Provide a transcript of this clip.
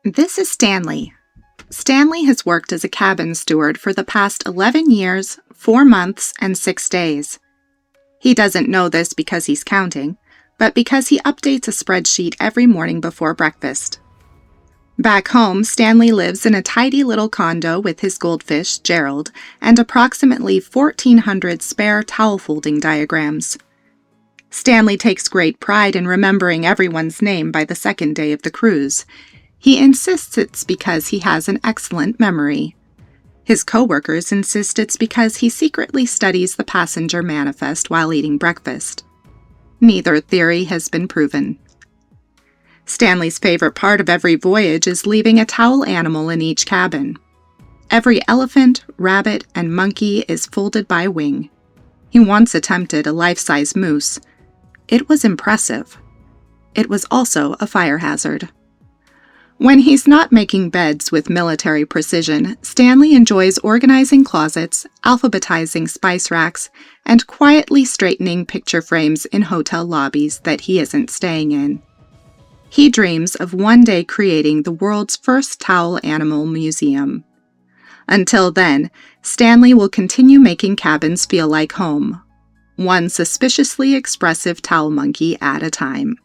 This is Stanley. Stanley has worked as a cabin steward for the past 11 years, 4 months, and 6 days. He doesn't know this because he's counting, but because he updates a spreadsheet every morning before breakfast. Back home, Stanley lives in a tidy little condo with his goldfish, Gerald, and approximately 1,400 spare towel folding diagrams. Stanley takes great pride in remembering everyone's name by the second day of the cruise. He insists it's because he has an excellent memory. His coworkers insist it's because he secretly studies the passenger manifest while eating breakfast. Neither theory has been proven. Stanley's favorite part of every voyage is leaving a towel animal in each cabin. Every elephant, rabbit, and monkey is folded by wing. He once attempted a life-size moose. It was impressive. It was also a fire hazard. When he's not making beds with military precision, Stanley enjoys organizing closets, alphabetizing spice racks, and quietly straightening picture frames in hotel lobbies that he isn't staying in. He dreams of one day creating the world's first towel animal museum. Until then, Stanley will continue making cabins feel like home, one suspiciously expressive towel monkey at a time.